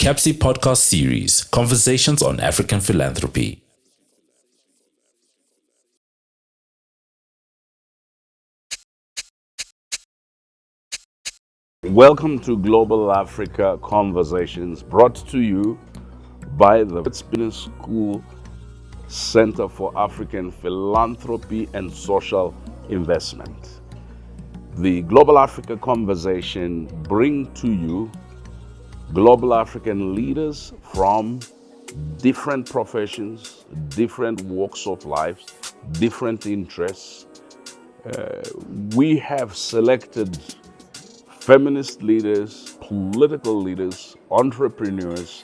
CAPSI podcast series, Conversations on African Philanthropy. Welcome to Global Africa Conversations, brought to you by the Wits Business School Center for African Philanthropy and Social Investment. The Global Africa Conversation bring to you global African leaders from different professions, different walks of life, different interests. We have selected feminist leaders, political leaders, entrepreneurs,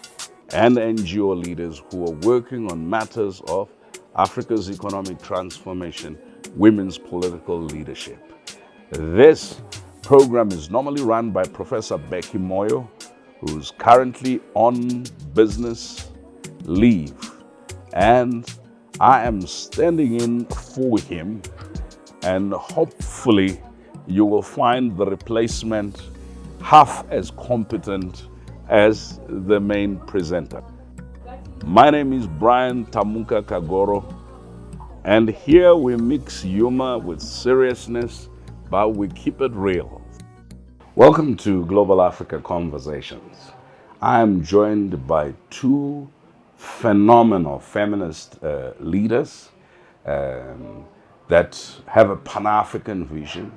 and NGO leaders who are working on matters of Africa's economic transformation, women's political leadership. This program is normally run by Professor Becky Moyo, who's currently on business leave, and I am standing in for him, and hopefully you will find the replacement half as competent as the main presenter. My name is Brian Tamuka Kagoro, and here we mix humor with seriousness, but we keep it real. Welcome to Global Africa Conversations. I am joined by two phenomenal feminist leaders that have a Pan-African vision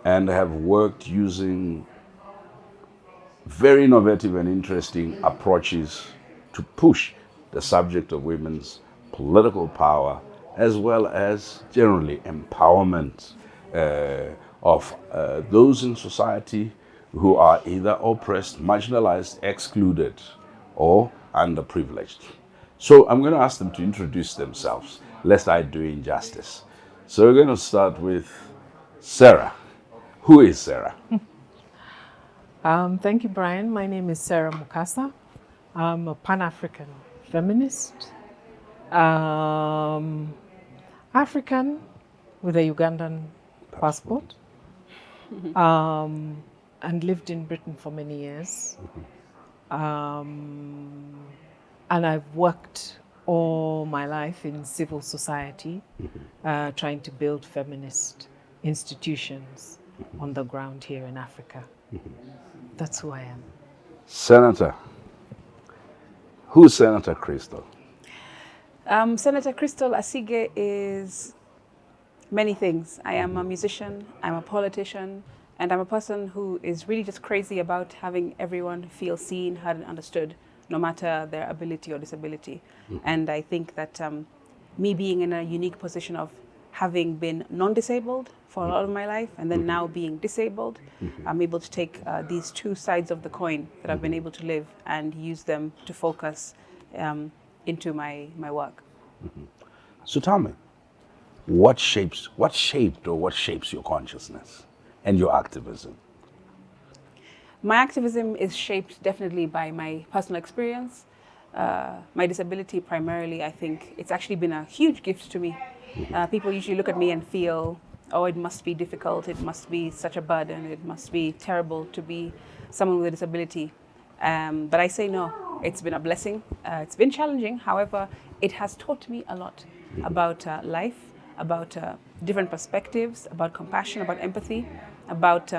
and have worked using very innovative and interesting approaches to push the subject of women's political power, as well as generally empowerment of those in society who are either oppressed, marginalized, excluded, or underprivileged. So I'm going to ask them to introduce themselves, lest I do injustice. So we're going to start with Sarah. Who is Sarah? Thank you, Brian. My name is Sarah Makusa. I'm a Pan-African feminist, African with a Ugandan passport, and lived in Britain for many years. And I've worked all my life in civil society, trying to build feminist institutions on the ground here in Africa. That's who I am. Senator. Who's Senator Crystal? Senator Crystal Asige is many things. I am a musician, I'm a politician, and I'm a person who is really just crazy about having everyone feel seen, heard, and understood, no matter their ability or disability. And I think that me being in a unique position of having been non-disabled for a lot of my life, and then now being disabled, I'm able to take these two sides of the coin that I've been able to live and use them to focus into my work. So tell me, what shaped your consciousness and your activism? My activism is shaped definitely by my personal experience. My disability primarily, I think it's actually been a huge gift to me. People usually look at me and feel, oh, it must be difficult, it must be such a burden, it must be terrible to be someone with a disability. But I say no, it's been a blessing. It's been challenging, however, it has taught me a lot about life, about different perspectives, about compassion, about empathy, about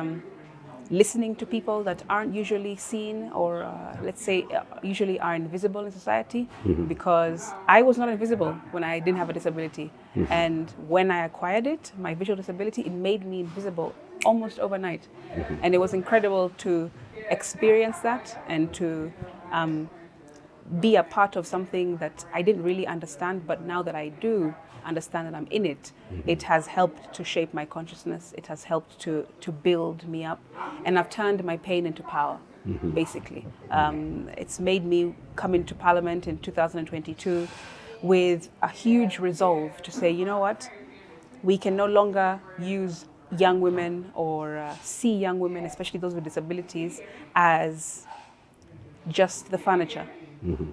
listening to people that aren't usually seen or let's say usually are invisible in society, because I was not invisible when I didn't have a disability. And when I acquired it, my visual disability, it made me invisible almost overnight. And it was incredible to experience that and to be a part of something that I didn't really understand, but now that I do understand that I'm in it, it has helped to shape my consciousness, it has helped to build me up, and I've turned my pain into power, basically. It's made me come into Parliament in 2022 with a huge resolve to say, you know what, we can no longer use young women or see young women, especially those with disabilities, as just the furniture.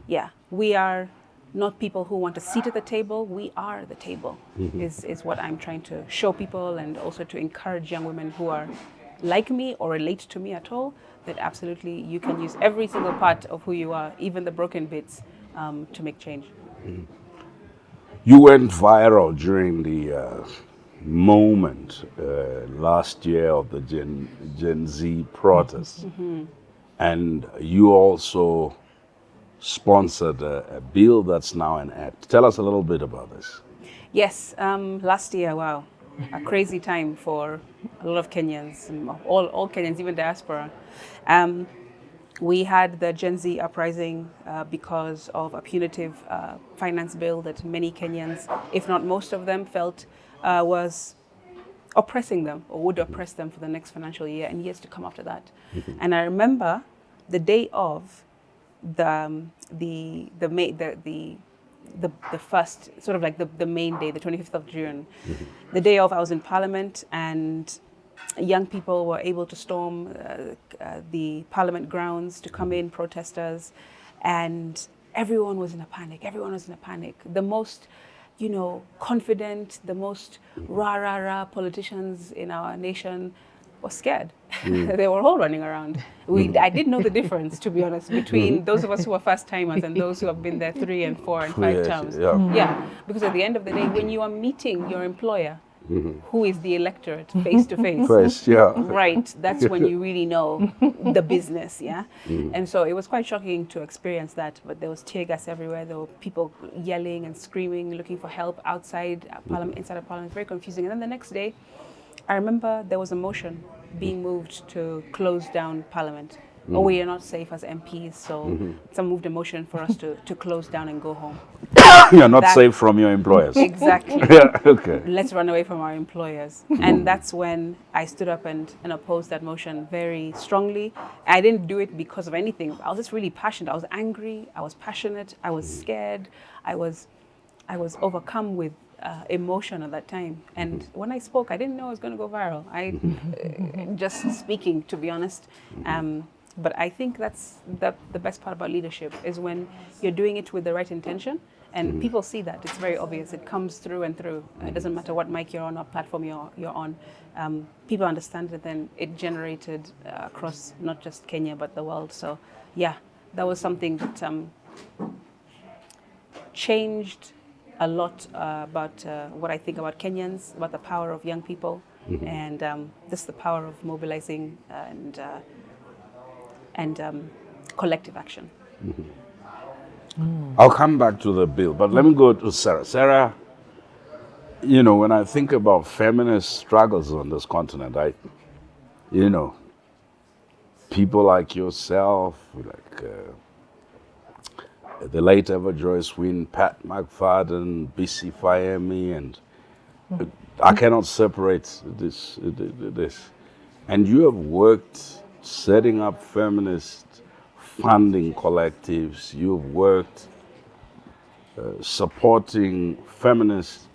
Yeah, we are not people who want a seat at the table, we are the table, is what I'm trying to show people, and also to encourage young women who are like me or relate to me at all, that absolutely you can use every single part of who you are, even the broken bits, to make change. You went viral during the moment last year of the Gen Z protests. And you also sponsored a bill that's now an act. Tell us a little bit about this. Yes, last year, wow, a crazy time for a lot of Kenyans, all Kenyans, even diaspora. We had the Gen Z uprising because of a punitive finance bill that many Kenyans, if not most of them, felt was oppressing them or would oppress them for the next financial year and years to come after that. And I remember the day of the first, sort of like the main day, the 25th of June. The day of, I was in Parliament, and young people were able to storm the Parliament grounds to come in, protesters, and everyone was in a panic. Everyone was in a panic. The most, confident, the most rah-rah-rah politicians in our nation were scared. They were all running around. I didn't know the difference, to be honest, between those of us who are first-timers and those who have been there 3 and 4 and 5 terms. Yeah, because at the end of the day, when you are meeting your employer, who is the electorate face to face, right, that's when you really know the business, yeah? And so it was quite shocking to experience that, but there was tear gas everywhere. There were people yelling and screaming, looking for help outside Parliament, inside of Parliament. Very confusing. And then the next day, I remember there was a motion being moved to close down Parliament. Oh, we are not safe as MPs, so some moved a motion for us to close down and go home. You're not safe from your employers. Exactly. Yeah, okay. Let's run away from our employers. And that's when I stood up and opposed that motion very strongly. I didn't do it because of anything. I was just really passionate. I was angry. I was passionate. I was scared. I was overcome with emotion at that time. And when I spoke, I didn't know I was going to go viral. Just speaking, to be honest. But I think that's the best part about leadership, is when you're doing it with the right intention, and people see that. It's very obvious. It comes through and through. It doesn't matter what mic you're on or platform you're on. People understand it, and it generated across not just Kenya but the world. So yeah, that was something that changed a lot about what I think about Kenyans, about the power of young people, and just the power of mobilizing and collective action. I'll come back to the bill, but let me go to Sarah. Sarah, when I think about feminist struggles on this continent, people like yourself, like the late Ever Joyce Wynne, Pat McFadden, BC Fayemi, and I cannot separate this. And you have worked setting up feminist funding collectives. You've worked supporting feminist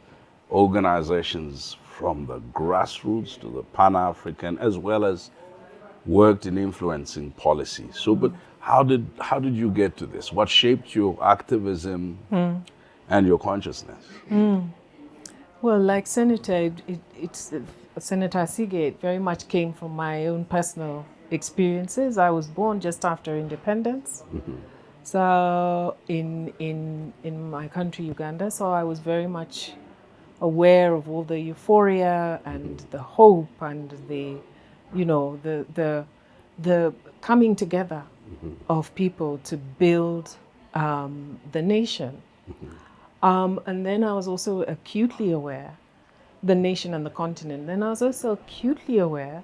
organizations from the grassroots to the Pan-African, as well as worked in influencing policy. So, but how did you get to this? What shaped your activism and your consciousness? Well, like Senator, Senator Asige, it very much came from my own personal experiences. I was born just after independence, so in my country, Uganda. So I was very much aware of all the euphoria and the hope and the coming together of people to build the nation. And then I was also acutely aware, the nation and the continent. Then I was also acutely aware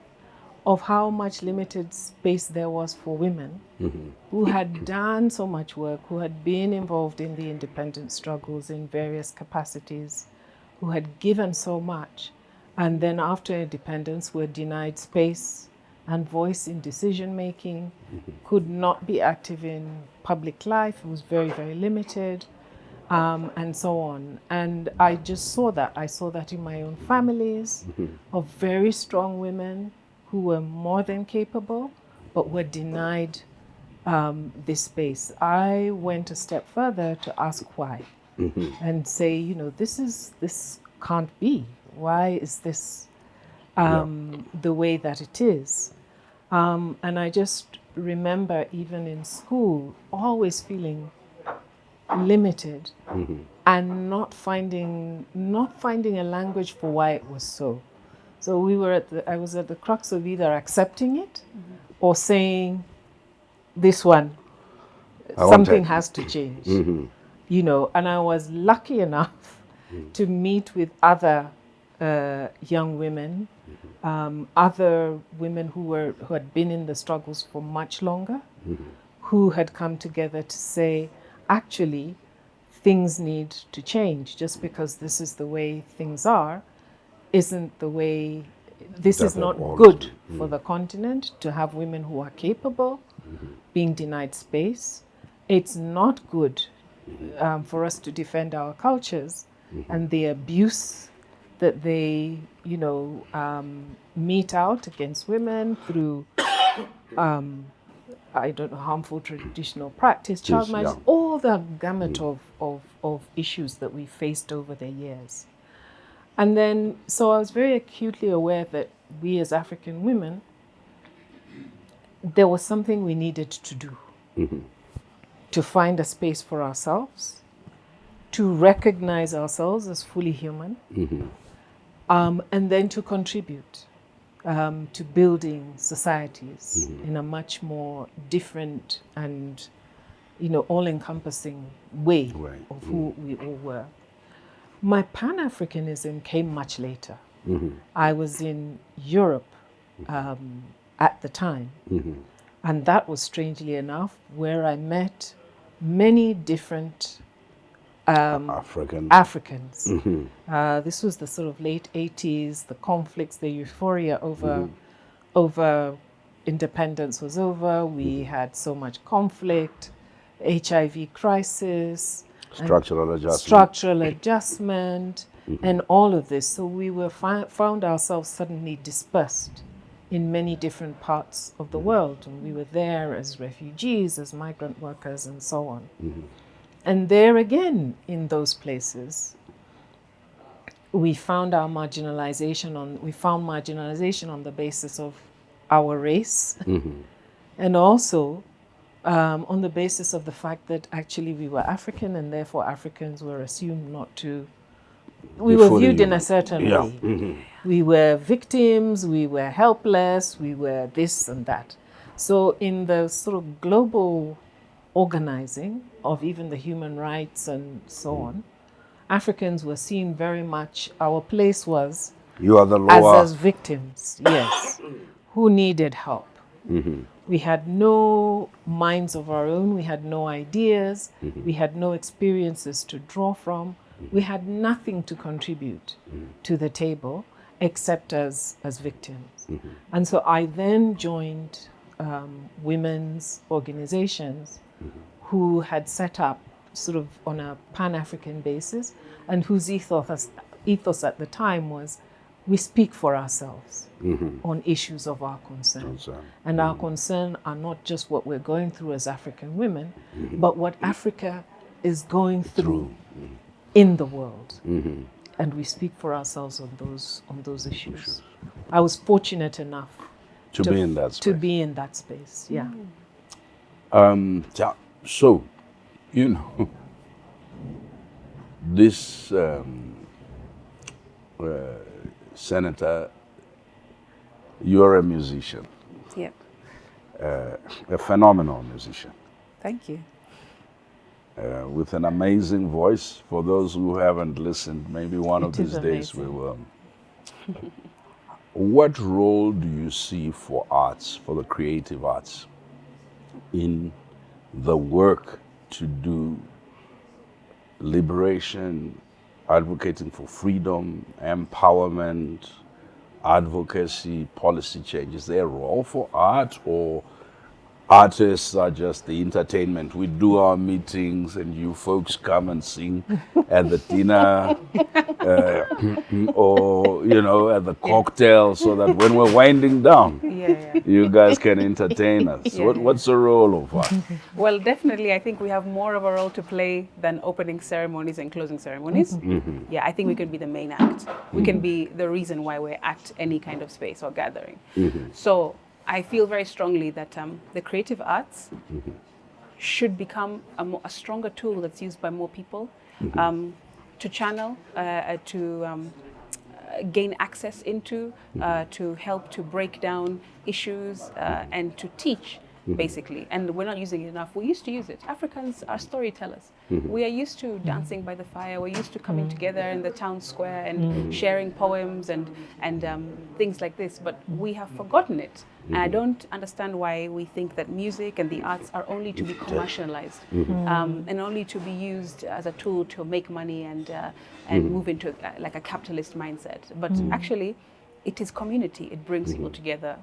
of how much limited space there was for women who had done so much work, who had been involved in the independence struggles in various capacities, who had given so much, and then after independence were denied space and voice in decision making, could not be active in public life. It was very, very limited, and so on. And I just saw that. I saw that in my own families of very strong women who were more than capable, but were denied this space. I went a step further to ask why, and say, this can't be. Why is this the way that it is. And I just remember even in school always feeling limited and not finding a language for why it was so. So I was at the crux of either accepting it or saying, this one, something has to change. You know, and I was lucky enough to meet with other young women, other women who had been in the struggles for much longer, who had come together to say, actually, things need to change. Just because this is the way things are, isn't the way. This is not good for the continent to have women who are capable being denied space. It's not good for us to defend our cultures and the abuse that they, you know, mete out against women through, I don't know, harmful traditional practice, child marriage, all the gamut of issues that we faced over the years. And then, so I was very acutely aware that we as African women, there was something we needed to do to find a space for ourselves, to recognize ourselves as fully human, and then to contribute to building societies in a much more different and, you know, all-encompassing way of who we all were. My Pan-Africanism came much later. I was in Europe at the time, and that was, strangely enough, where I met many different Africans. This was the sort of late 80s, the conflicts, the euphoria over independence was over. We had so much conflict, HIV crisis, structural adjustment, and all of this. So we were found ourselves suddenly dispersed in many different parts of the world. And we were there as refugees, as migrant workers, and so on. And there again, in those places, we found marginalization on the basis of our race, and also on the basis of the fact that actually we were African, and therefore Africans were assumed not to. We were viewed in a certain way. We were victims, we were helpless, we were this and that. So in the sort of global organizing of even the human rights and so on, Africans were seen very much, our place was you are the lower as victims, yes, who needed help. We had no minds of our own, we had no ideas, we had no experiences to draw from, we had nothing to contribute to the table except as victims. And so I then joined women's organizations who had set up sort of on a Pan-African basis, and whose ethos at the time was, we speak for ourselves on issues of our concern. And our concern are not just what we're going through as African women, but what Africa is going through in the world. And we speak for ourselves on those issues. I was fortunate enough to be in that space. To be in that space, yeah. So, you know, this Senator, you're a musician. Yep. A phenomenal musician. Thank you. With an amazing voice. For those who haven't listened, maybe one of these days we will. What role do you see for arts, for the creative arts, in the work to do liberation, advocating for freedom, empowerment, advocacy, policy change? Is there a role for art, or artists are just the entertainment. We do our meetings and you folks come and sing at the dinner or, you know, at the cocktail so that when we're winding down, you guys can entertain us. What's the role of art? Well, definitely, I think we have more of a role to play than opening ceremonies and closing ceremonies. Yeah, I think we can be the main act. We can be the reason why we're at any kind of space or gathering. So I feel very strongly that the creative arts should become a stronger tool that's used by more people to channel, to gain access into, to help to break down issues and to teach, basically. And we're not using it enough. We used to use it. Africans are storytellers. We are used to dancing by the fire. We're used to coming together in the town square and sharing poems and things like this. But we have forgotten it. And I don't understand why we think that music and the arts are only to be commercialized and only to be used as a tool to make money and move into like a capitalist mindset. But actually, it is community. It brings people together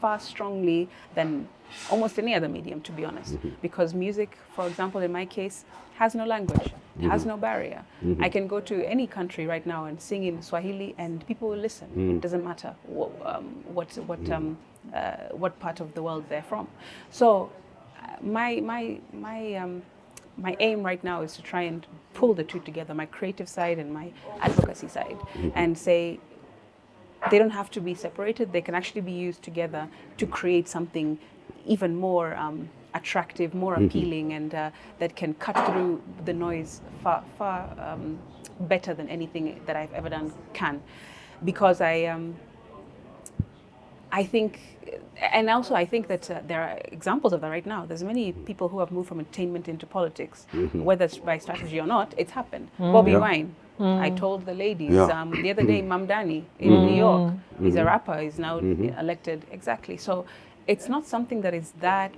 far strongly than almost any other medium, to be honest. Because music, for example, in my case, has no language, it has no barrier. I can go to any country right now and sing in Swahili, and people will listen. It doesn't matter what part of the world they're from. So, my aim right now is to try and pull the two together, my creative side and my advocacy side, and say, they don't have to be separated. They can actually be used together to create something even more attractive, more appealing, and that can cut through the noise far better than anything that I've ever done can. Because I think, and also I think that there are examples of that right now. There's many people who have moved from entertainment into politics, whether it's by strategy or not. It's happened. Bobby Wine. I told the ladies the other day, Mamdani in New York, he's a rapper, he's now elected. Exactly. So it's not something that is that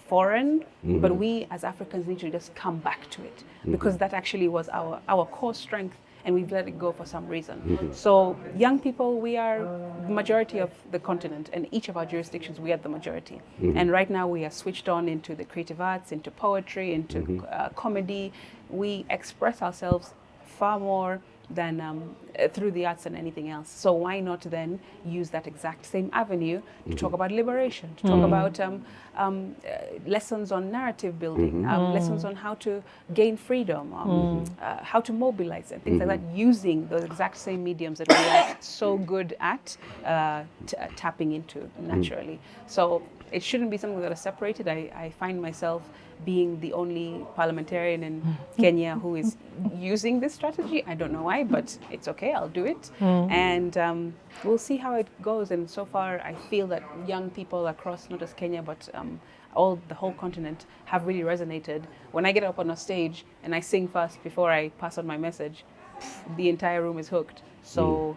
foreign, but we as Africans need to just come back to it, because that actually was our core strength, and we've let it go for some reason. So young people, we are the majority of the continent, and each of our jurisdictions, we are the majority. And right now we are switched on into the creative arts, into poetry, into comedy. We express ourselves far more than through the arts than anything else. So why not then use that exact same avenue to talk about liberation, to talk about lessons on narrative building, lessons on how to gain freedom, how to mobilize and things like that, using those exact same mediums that we are so good at tapping into naturally. So it shouldn't be something that is separated. I find myself being the only parliamentarian in Kenya who is using this strategy. I don't know why, but it's okay, I'll do it. And we'll see how it goes. And so far, I feel that young people across not just Kenya, but the whole continent have really resonated. When I get up on a stage and I sing first before I pass on my message, the entire room is hooked. So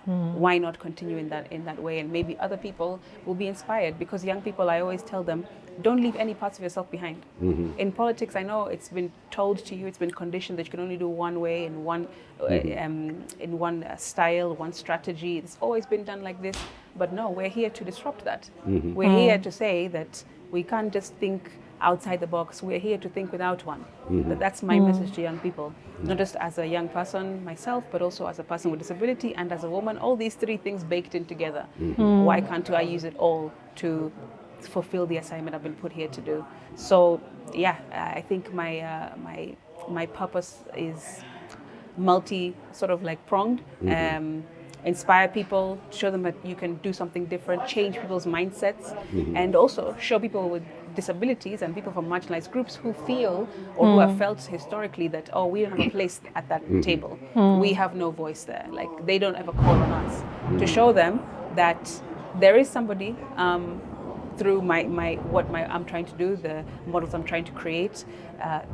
why not continue in that way? And maybe other people will be inspired, because young people, I always tell them, don't leave any parts of yourself behind. In politics, I know it's been told to you, it's been conditioned that you can only do one way, in one style, one strategy. It's always been done like this. But no, we're here to disrupt that. We're here to say that we can't just think outside the box. We're here to think without one. That's my message to young people, not just as a young person myself, but also as a person with disability and as a woman. All these three things baked in together. Why can't I use it all to fulfill the assignment I've been put here to do? So yeah, I think my purpose is multi sort of like pronged. Inspire people, show them that you can do something different, change people's mindsets, and also show people with disabilities and people from marginalized groups who feel or who have felt historically that, oh, we don't have a place at that table. We have no voice there. Like, they don't ever call on us. To show them that there is somebody through I'm trying to do, the models I'm trying to create,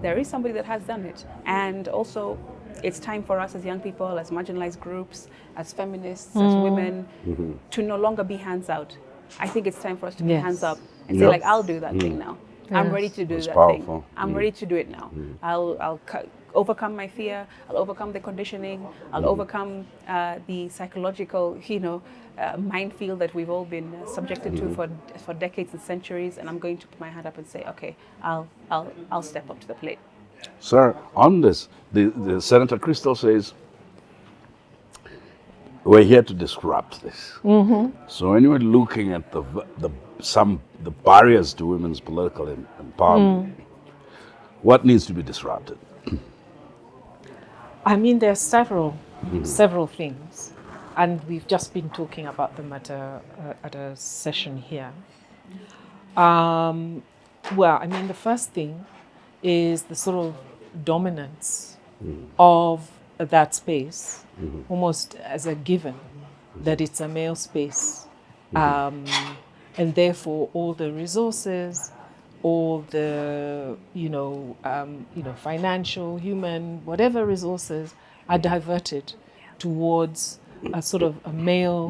there is somebody that has done it. And also, it's time for us as young people, as marginalized groups, as feminists, as women, to no longer be hands out. I think it's time for us to be hands up and say, like, I'll do that thing now. I'm ready to do That's that powerful. thing. I'm ready to do it now. I'll overcome my fear. I'll overcome the conditioning. I'll overcome the psychological, minefield that we've all been subjected to for decades and centuries. And I'm going to put my hand up and say, okay, I'll step up to the plate. Sir, on this, the Senator Crystal says, we're here to disrupt this. So when you're looking at the barriers to women's political empowerment, what needs to be disrupted? I mean, there's several things, and we've just been talking about them at a session here. Well, I mean, the first thing is the sort of dominance of that space, almost as a given, that it's a male space, and therefore all the resources, all the financial, human, whatever resources are diverted towards a sort of a male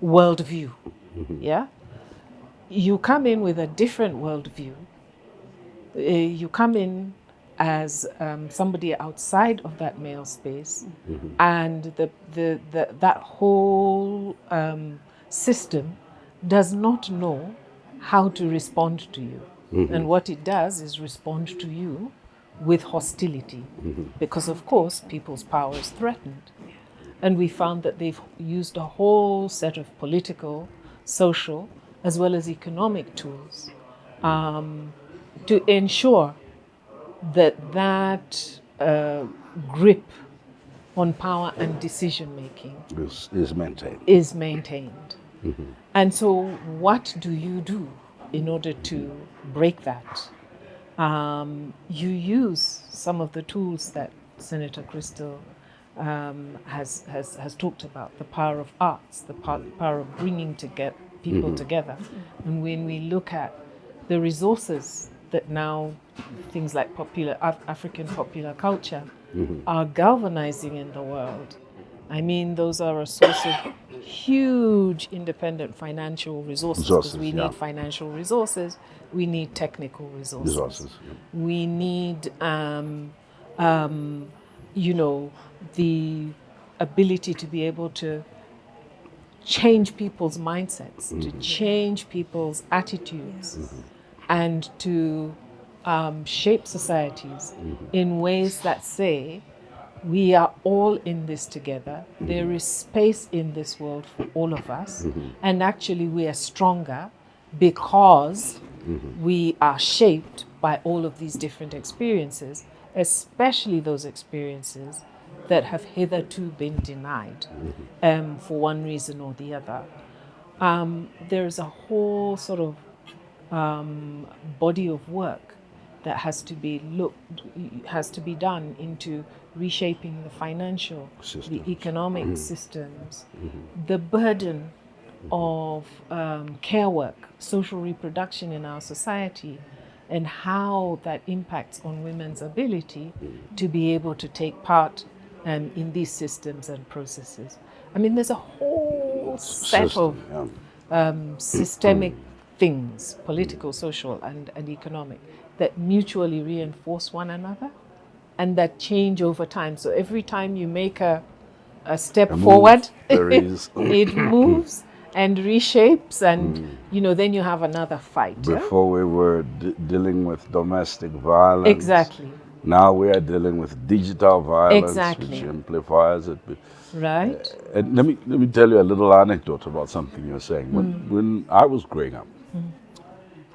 worldview. Yeah, you come in with a different worldview. You come in as somebody outside of that male space, and that whole system does not know how to respond to you. And what it does is respond to you with hostility, because of course people's power is threatened. And we found that they've used a whole set of political, social, as well as economic tools to ensure that grip on power and decision making is maintained. And so what do you do in order to break that? You use some of the tools that Senator Crystal has talked about, the power of arts, the power of bringing people together. And when we look at the resources that now things like African popular culture are galvanizing in the world, I mean, those are a source of huge independent financial resources, because we need financial resources, we need technical resources. We need, the ability to be able to change people's mindsets, to change people's attitudes, and to shape societies in ways that say, we are all in this together. There is space in this world for all of us. And actually we are stronger because we are shaped by all of these different experiences, especially those experiences that have hitherto been denied for one reason or the other. There's a whole sort of body of work that has to be done into reshaping the financial, the economic systems, the burden of care work, social reproduction in our society, and how that impacts on women's ability to be able to take part in these systems and processes. I mean, there's a whole set of systemic things, political, social, and economic, that mutually reinforce one another and that change over time. So every time you make a step forward, it moves and reshapes, and then you have another fight. Before we were dealing with domestic violence. Exactly. Now we are dealing with digital violence, which amplifies it. Right. And let me tell you a little anecdote about something you're saying. When I was growing up,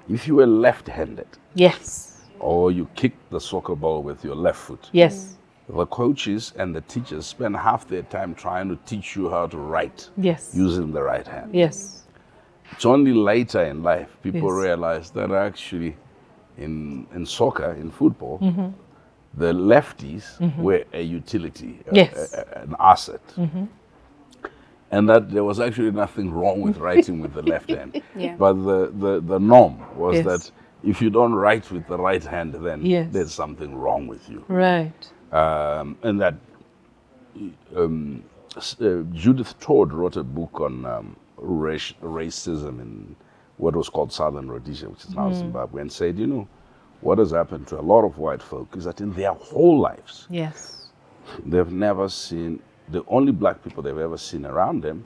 if you were left-handed, yes, or you kicked the soccer ball with your left foot, yes, the coaches and the teachers spend half their time trying to teach you how to write using the right hand. Yes. It's only later in life people realize that actually in soccer, in football, the lefties were a utility, an asset. And that there was actually nothing wrong with writing with the left hand. But the norm was that if you don't write with the right hand, then there's something wrong with you. Right. And that Judith Todd wrote a book on racism in what was called Southern Rhodesia, which is now Zimbabwe, and said, you know, what has happened to a lot of white folk is that in their whole lives, Yes. they've never seen, the only black people they've ever seen around them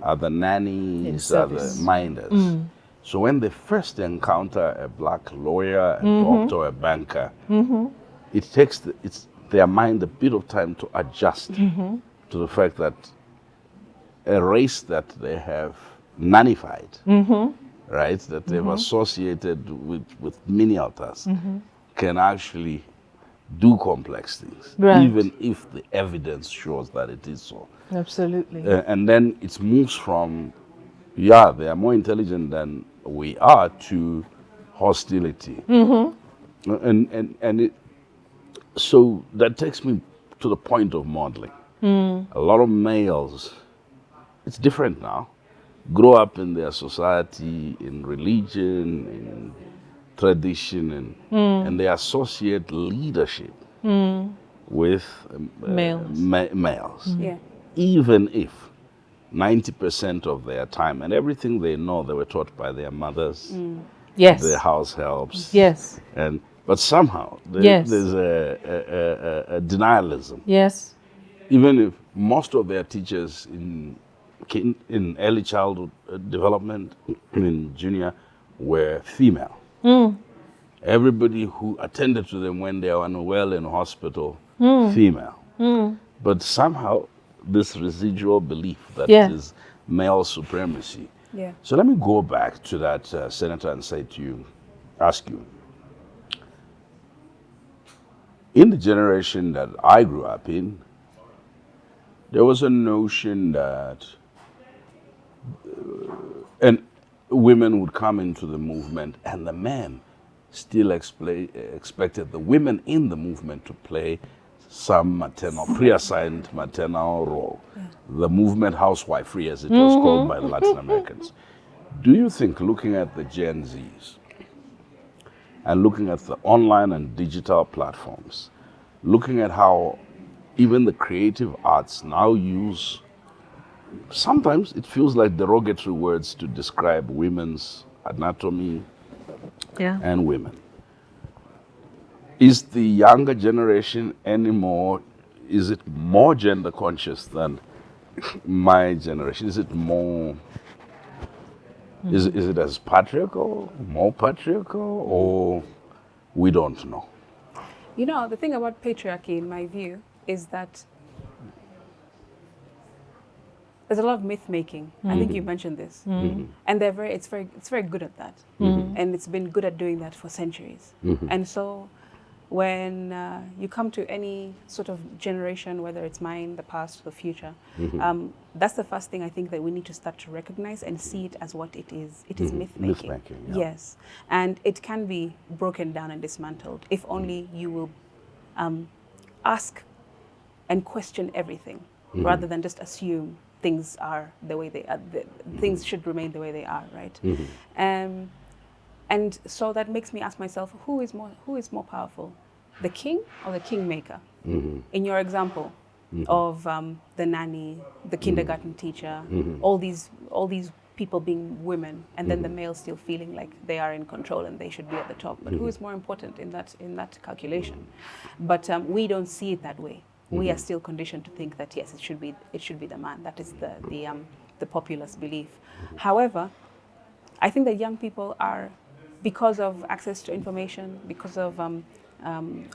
are the nannies, are the minders. So when they first encounter a black lawyer, a doctor, a banker, it takes their mind a bit of time to adjust to the fact that a race that they have nannified, right, that they've associated with miniatures, can actually do complex things, Right. even if the evidence shows that it is so. Absolutely. And then it moves from, yeah, they are more intelligent than we are, to hostility. And it, so that takes me to the point of modeling. A lot of males, it's different now, grow up in their society, in religion, in tradition, and they associate leadership with Males. males. Yeah. Even if 90% of their time and everything they know they were taught by their mothers, Yes. their house helps, Yes. but somehow Yes. there's a denialism. Yes. Even if most of their teachers in early childhood development, in junior, were female. Everybody who attended to them when they were unwell in hospital, female. But somehow this residual belief that Yeah. is male supremacy. Yeah. So let me go back to that senator and say to you, ask you, in the generation that I grew up in, there was a notion that and women would come into the movement, and the men still expected the women in the movement to play some maternal, pre-assigned maternal role. The movement housewifery, as it was called by the Latin Americans. Do you think, looking at the Gen Zs and looking at the online and digital platforms, looking at how even the creative arts now use, sometimes it feels like derogatory words to describe women's anatomy Yeah. and women. Is the younger generation anymore, is it more gender conscious than my generation? Is it more, is it as patriarchal, more patriarchal, or we don't know? You know, the thing about patriarchy, in my view, is that there's a lot of myth making. I think you mentioned this, and it's very good at that, and it's been good at doing that for centuries. And so, when you come to any sort of generation, whether it's mine, the past, or the future, that's the first thing I think that we need to start to recognize and see it as what it is. It is myth making. Myth-making, yeah. Yes, and it can be broken down and dismantled if only you will ask and question everything, rather than just assume things are the way they are. Things should remain the way they are, right? And so that makes me ask myself, who is more powerful, the king or the kingmaker? In your example of the nanny, the kindergarten teacher, all these people being women, and then the male still feeling like they are in control and they should be at the top. But who is more important in that calculation? But we don't see it that way. We are still conditioned to think that yes, it should be the man. That is the populace belief. However, I think that young people are, because of access to information, because of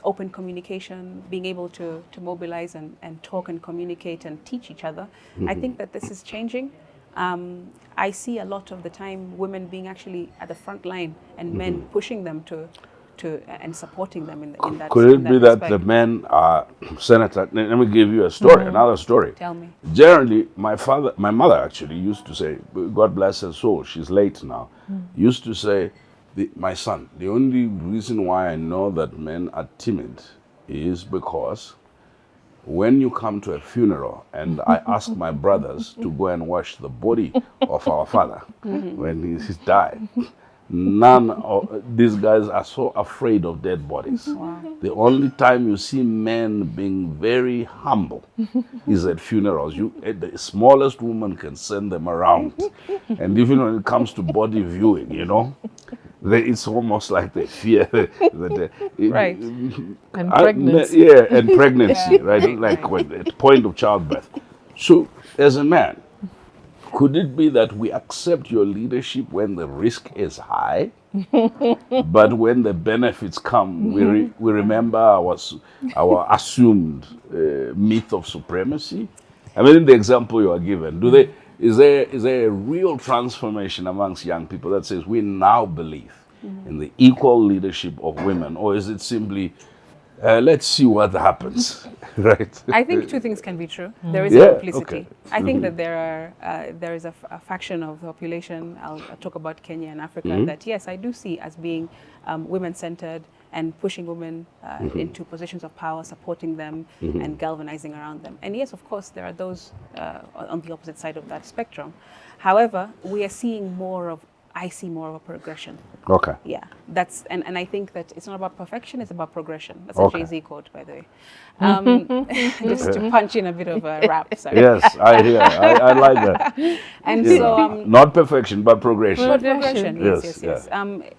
open communication, being able to mobilize and talk and communicate and teach each other, I think that this is changing. I see a lot of the time women being actually at the front line and men pushing them to and supporting them in that. Could it be that respect. the men are, Senator, let me give you a story, another story. Tell me. Generally, my mother actually used to say, God bless her soul, she's late now, used to say, my son, the only reason why I know that men are timid is because when you come to a funeral and I ask my brothers to go and wash the body of our father when he's died, None of these guys are so afraid of dead bodies. Wow. The only time you see men being very humble is at funerals. The smallest woman can send them around. And even when it comes to body viewing, it's almost like they fear that Right. And pregnancy. Yeah, and pregnancy, right? Like at the point of childbirth. So, as a man, could it be that we accept your leadership when the risk is high, but when the benefits come, we remember our assumed myth of supremacy? I mean, in the example you are given, is there a real transformation amongst young people that says we now believe in the equal leadership of women, or is it simply let's see what happens, right? I think two things can be true. There is Yeah, a complicity. okay. I think that there is a faction of the population, I'll talk about Kenya and Africa, that yes, I do see as being women-centered and pushing women into positions of power, supporting them and galvanizing around them. And yes, of course, there are those on the opposite side of that spectrum. However, I see more of a progression. Okay. Yeah, and I think that it's not about perfection, it's about progression. That's Okay. a Jay-Z quote, by the way. Just to punch in a bit of a rap, sorry. Yes, I hear. I like that. And You so, know, not perfection, but progression. but progression, Yes, yes.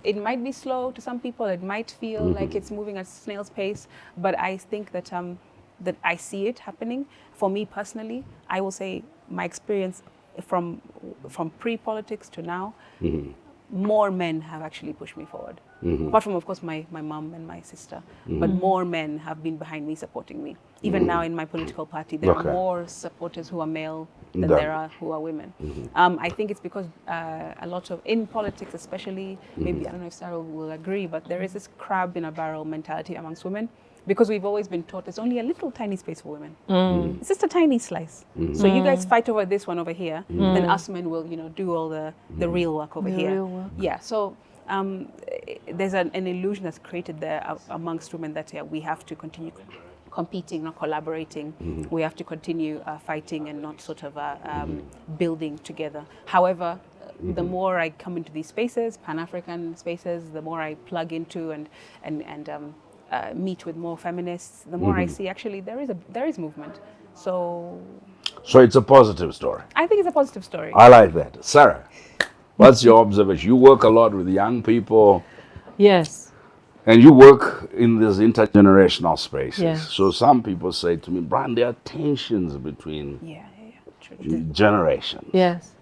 It might be slow to some people, it might feel like it's moving at snail's pace, but I think that that I see it happening. For me personally, I will say my experience from pre-politics to now, more men have actually pushed me forward. Apart from, of course, my mom and my sister, but more men have been behind me, supporting me. Even now in my political party, there Okay. are more supporters who are male than Done. there are who are women. I think it's because a lot of, in politics especially, maybe, I don't know if Sarah will agree, but there is this crab in a barrel mentality amongst women. Because we've always been taught there's only a little tiny space for women. It's just a tiny slice. So you guys fight over this one over here, and then us men will, do all the real work over here. real work. Yeah. So there's an illusion that's created there amongst women that we have to continue competing, not collaborating. We have to continue fighting and not sort of building together. However, the more I come into these spaces, Pan-African spaces, the more I plug into and meet with more feminists, the more I see actually there is movement. So So it's a positive story. I think it's a positive story. I like that. Sarah, what's your observation? You work a lot with young people, Yes. and you work in these intergenerational spaces. Yes. So some people say to me, Brian, there are tensions between Yeah. True. generations. Yes.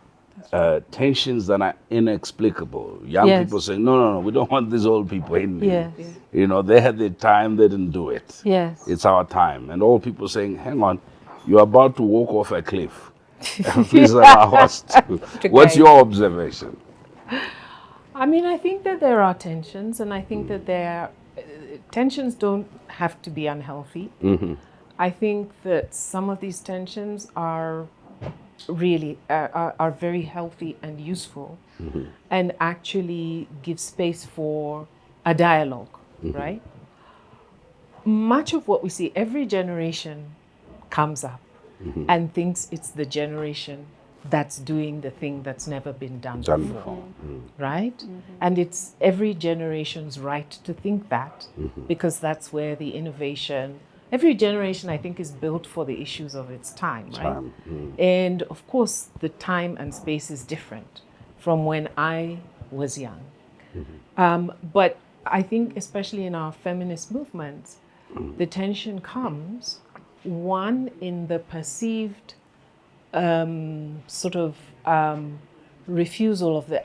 Tensions that are inexplicable. Young Yes. people say, no, we don't want these old people in there. Yes. They had their time, they didn't do it. Yes. It's our time. And old people saying, hang on, you're about to walk off a cliff. Please allow us to. What's guide. your observation? I mean, I think that there are tensions, and I think that tensions don't have to be unhealthy. I think that some of these tensions are really are very healthy and useful, and actually give space for a dialogue, right? Much of what we see, every generation comes up and thinks it's the generation that's doing the thing that's never been done before, right? And it's every generation's right to think that, because that's where the innovation, every generation, I think, is built for the issues of its time, right? And of course, the time and space is different from when I was young. But I think, especially in our feminist movements, the tension comes, one, in the perceived refusal of the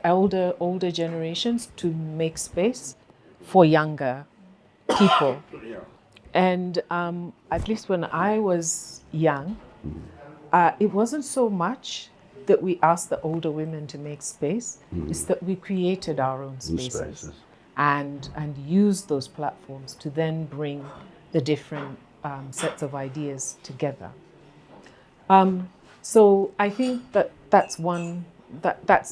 older generations to make space for younger people. And at least when I was young, it wasn't so much that we asked the older women to make space, it's that we created our own spaces. And used those platforms to then bring the different sets of ideas together. So I think that's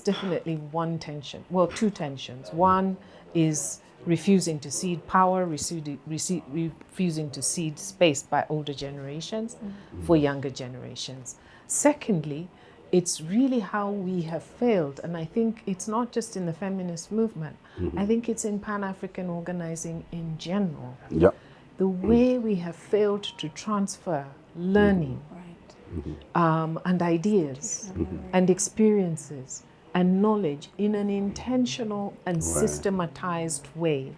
definitely one tension. Well, two tensions. One is refusing to cede power, refusing to cede space by older generations for younger generations. Secondly, it's really how we have failed. And I think it's not just in the feminist movement. I think it's in Pan-African organizing in general. Yeah. The way we have failed to transfer learning and ideas and experiences and knowledge in an intentional and systematized way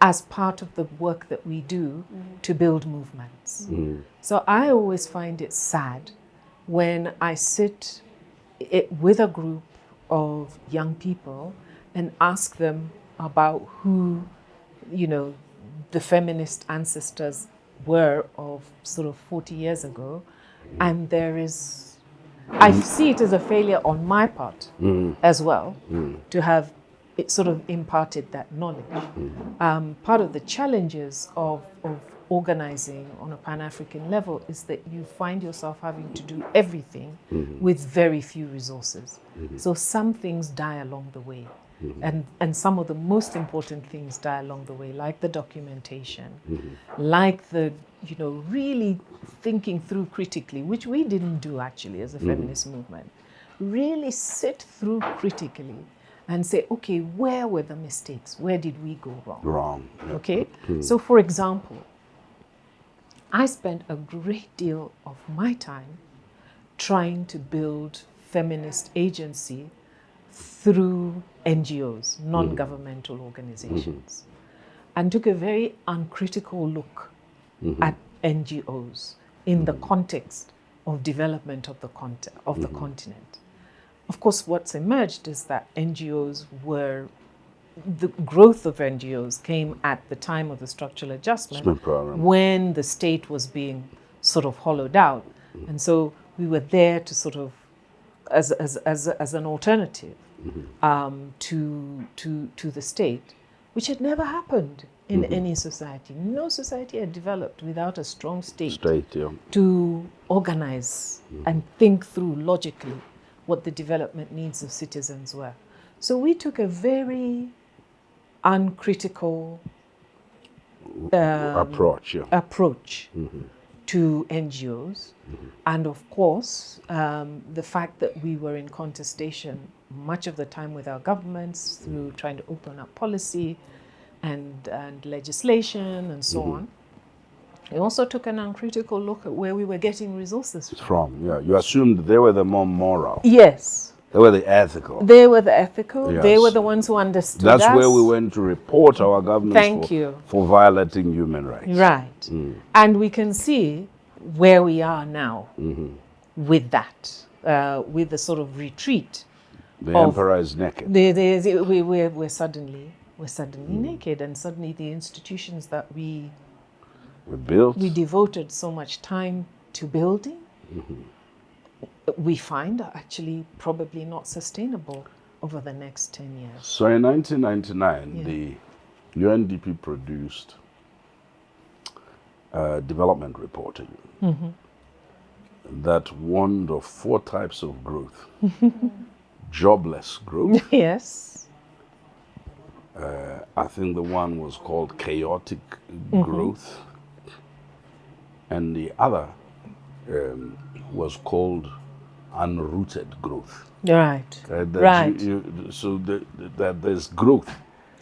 as part of the work that we do to build movements. So I always find it sad when I sit with a group of young people and ask them about who, you know, the feminist ancestors were of sort of 40 years ago, and there is, I see it as a failure on my part as well to have it sort of imparted that knowledge. Part of the challenges of organizing on a Pan-African level is that you find yourself having to do everything with very few resources. So some things die along the way. And some of the most important things die along the way, like the documentation, like the, you know, really thinking through critically, which we didn't do actually as a feminist movement. Really sit through critically and say, okay, where were the mistakes? Where did we go wrong? Yeah. Okay? So for example, I spent a great deal of my time trying to build feminist agency through NGOs, non-governmental organizations, and took a very uncritical look at NGOs in the context of development of the continent. Of course, what's emerged is that the growth of NGOs came at the time of the structural adjustment when the state was being sort of hollowed out. And so we were there to sort of, as an alternative to the state, which had never happened in any society. No society had developed without a strong state to organize and think through logically what the development needs of citizens were. So we took a very uncritical approach to NGOs. And of course, the fact that we were in contestation much of the time with our governments through trying to open up policy and legislation and so on. We also took an uncritical look at where we were getting resources from. Yeah, you assumed they were the more moral. Yes. They were the ethical. They were the ethical. Yes. They were the ones who understood That's us. where we went to report our governments for violating human rights. Right. And we can see where we are now with that, with the sort of retreat. The emperor is naked. We're suddenly naked, and suddenly the institutions that we devoted so much time to building, we find are actually probably not sustainable over the next 10 years. So in 1999, the UNDP produced a development report that warned of 4 types of growth. Jobless growth. Yes. I think the one was called chaotic growth. And the other was called unrooted growth. Right. Right. So that there's growth.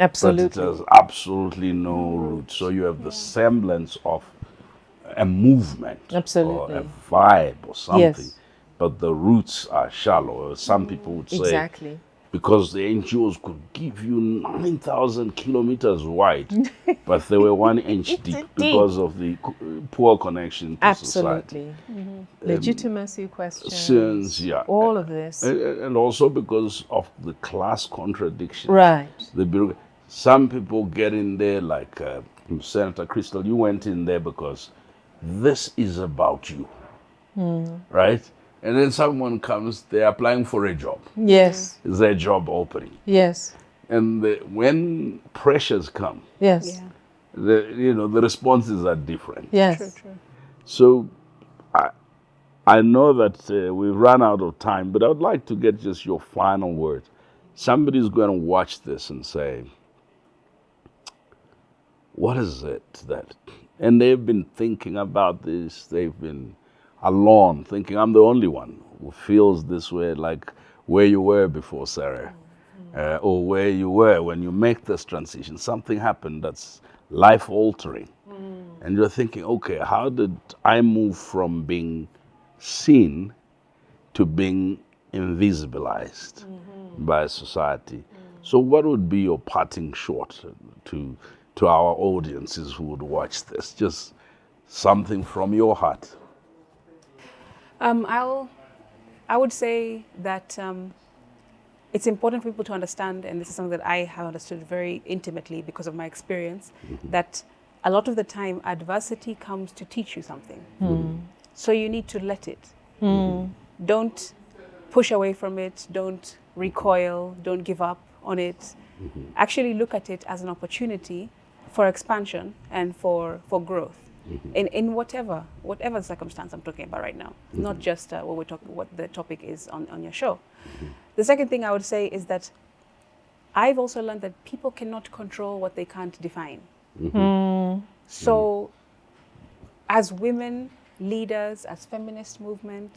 Absolutely. But it has absolutely no root. So you have the semblance of a movement. Absolutely. Or a vibe or something. Yes. But the roots are shallow. Some people would say. Exactly. Because the NGOs could give you 9,000 kilometers wide, but they were 1 inch deep because of the poor connection to society. Absolutely. Legitimacy questions. All of this. And also because of the class contradiction. Right. Some people get in there like Senator Crystal, you went in there because this is about you. Right? And then someone comes, they're applying for a job. Yes. Is their job opening? Yes. And when pressures come, yes, the responses are different. Yes. True. So I know that we've run out of time, but I would like to get just your final word. Somebody's going to watch this and say, what is it that... And they've been thinking about this, they've been alone, thinking I'm the only one who feels this way, like where you were before, Sarah, or where you were when you make this transition. Something happened that's life-altering. And you're thinking, okay, how did I move from being seen to being invisibilized by society? So what would be your parting shot to our audiences who would watch this? Just something from your heart. I would say that it's important for people to understand, and this is something that I have understood very intimately because of my experience, that a lot of the time adversity comes to teach you something. So you need to let it. Don't push away from it. Don't recoil. Don't give up on it. Actually look at it as an opportunity for expansion and for growth. In whatever circumstance I'm talking about right now, not just what the topic is on your show. The second thing I would say is that I've also learned that people cannot control what they can't define. So as women leaders, as feminist movement,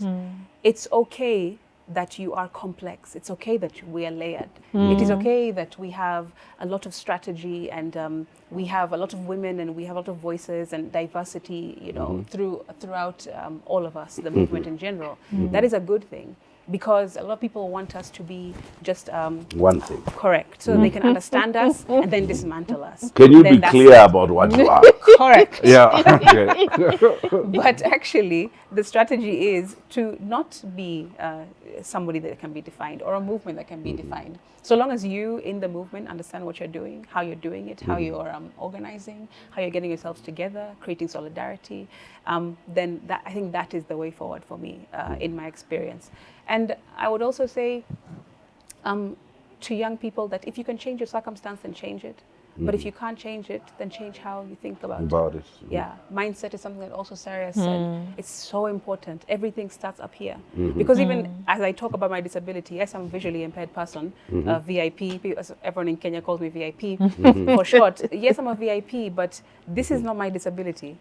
it's okay that you are complex. It's okay that we are layered. It is okay that we have a lot of strategy and we have a lot of women and we have a lot of voices and diversity, you know, throughout all of us, the movement in general. That is a good thing. Because a lot of people want us to be just one thing. Correct. So they can understand us and then dismantle us. Can you be clear about what you are? Correct. Yeah. Okay. But actually, the strategy is to not be somebody that can be defined or a movement that can be defined. So long as you in the movement understand what you're doing, how you're doing it, how you're organizing, how you're getting yourselves together, creating solidarity, then I think that is the way forward for me in my experience. And I would also say to young people that if you can change your circumstance, then change it. But if you can't change it, then change how you think about it. Yeah, mindset is something that also Sarah said. It's so important. Everything starts up here. Because even as I talk about my disability, yes, I'm a visually impaired person, VIP, everyone in Kenya calls me VIP for short. Yes, I'm a VIP, but this is not my disability.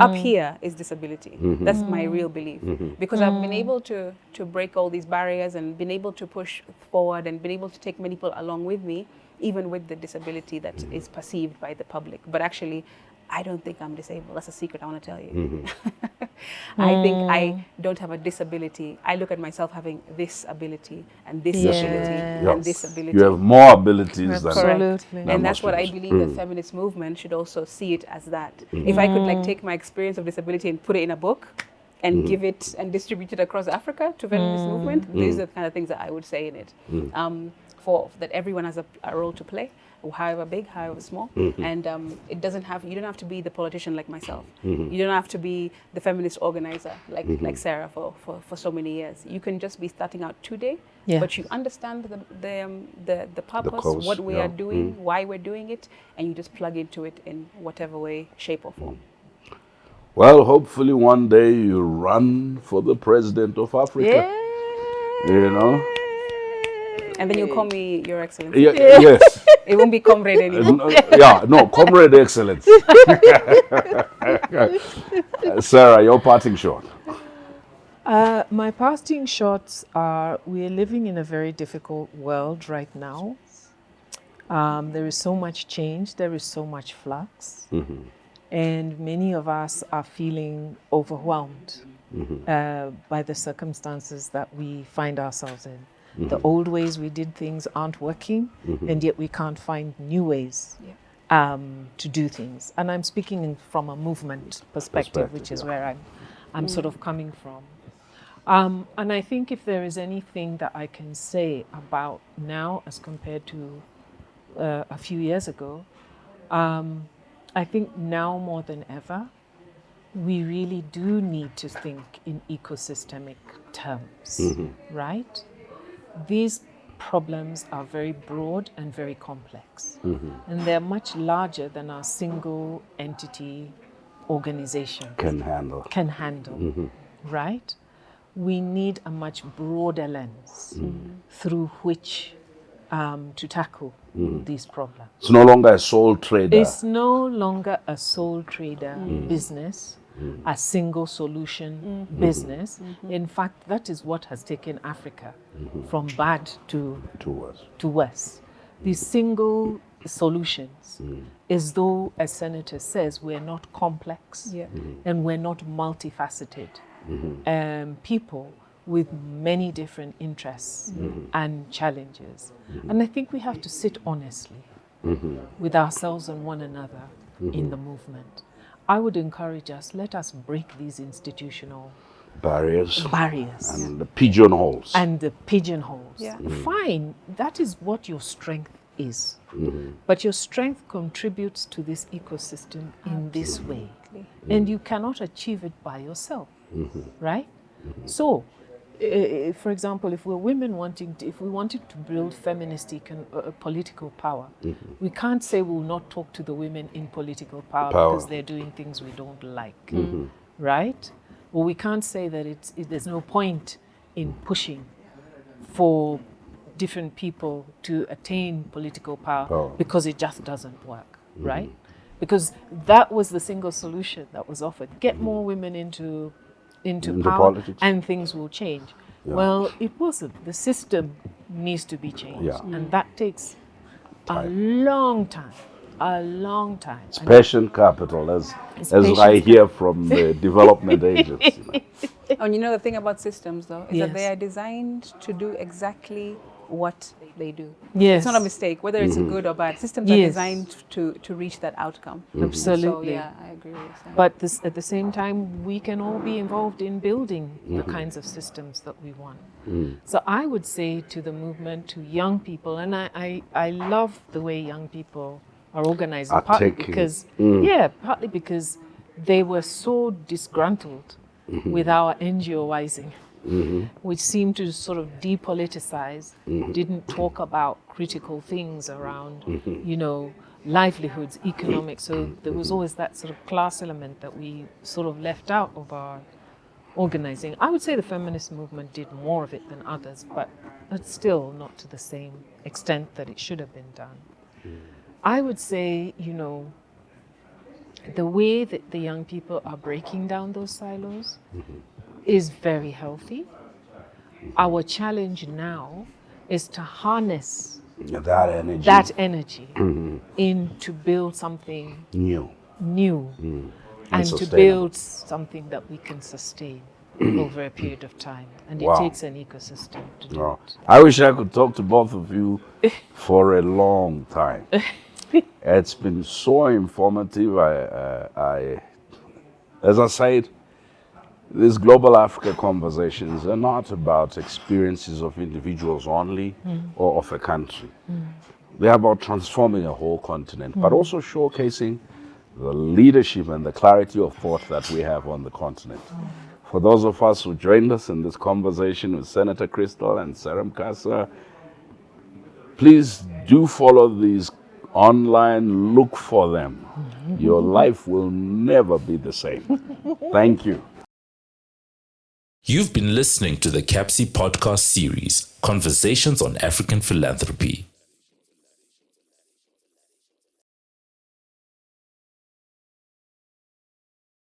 Up here is disability. That's my real belief. Because I've been able to break all these barriers and been able to push forward and been able to take many people along with me, even with the disability that is perceived by the public. But actually, I don't think I'm disabled. That's a secret I want to tell you. I think I don't have a disability. I look at myself having this ability and this ability and this ability. You have more abilities than Absolutely. And that's what I believe the feminist movement should also see it as that. If I could like take my experience of disability and put it in a book and give it and distribute it across Africa to feminist movement, these are the kind of things that I would say in it. For that everyone has a role to play, however big, however small, and you don't have to be the politician like myself. You don't have to be the feminist organizer like Sarah for so many years. You can just be starting out today, but you understand the purpose, what we are doing, why we're doing it, and you just plug into it in whatever way, shape, or form. Well, hopefully one day you run for the president of Africa. You know. And then you call me Your Excellency. Yes. It won't be comrade anymore. Comrade excellence. Sarah, your parting shot. My parting shots are, we're living in a very difficult world right now. There is so much change, there is so much flux. And many of us are feeling overwhelmed by the circumstances that we find ourselves in. The old ways we did things aren't working, and yet we can't find new ways to do things. And I'm speaking from a movement perspective, which is where I'm sort of coming from. And I think if there is anything that I can say about now as compared to a few years ago, I think now more than ever, we really do need to think in ecosystemic terms, right? These problems are very broad and very complex, and they're much larger than our single entity organization can handle, right? We need a much broader lens through which to tackle these problems. It's no longer a sole trader. It's no longer a sole trader business. a single solution business. In fact, that is what has taken Africa from bad to worse. These single solutions, as though, as Senator says, we're not complex and we're not multifaceted. People with many different interests and challenges. And I think we have to sit honestly with ourselves and one another in the movement. I would encourage us, let us break these institutional barriers and the pigeonholes. Yeah. Fine, that is what your strength is. But your strength contributes to this ecosystem in this way. And you cannot achieve it by yourself, right? So, for example, if we're women if we wanted to build feminist political power, we can't say we'll not talk to the women in political power because they're doing things we don't like, right? Or we can't say that there's no point in pushing for different people to attain political power because it just doesn't work, right? Because that was the single solution that was offered. Get more women into power politics, and things will change. Well, it wasn't. The system needs to be changed. And that takes a long time. It's patient capital, as I hear from the development agents. And the thing about systems, though, is that they are designed to do exactly what they do. Yes. It's not a mistake, whether it's a good or bad. Systems are designed to reach that outcome. Absolutely. So, yeah, I agree with that. But at the same time, we can all be involved in building the kinds of systems that we want. So I would say to the movement, to young people, and I love the way young people are organizing, partly because they were so disgruntled with our NGOizing, which seemed to sort of depoliticize, didn't talk about critical things around, livelihoods, economics. So there was always that sort of class element that we sort of left out of our organizing. I would say the feminist movement did more of it than others, but it's still not to the same extent that it should have been done. I would say, the way that the young people are breaking down those silos is very healthy. Our challenge now is to harness that energy in to build something new and to build something that we can sustain over a period of time. And it takes an ecosystem to do it. I wish I could talk to both of you for a long time. It's been so informative. As I said, these Global Africa conversations are not about experiences of individuals only or of a country. They're about transforming a whole continent, but also showcasing the leadership and the clarity of thought that we have on the continent. For those of us who joined us in this conversation with Senator Crystal and Sarah Makusa, please do follow these online, look for them. Your life will never be the same. Thank you. You've been listening to the CAPSI podcast series, Conversations on African Philanthropy.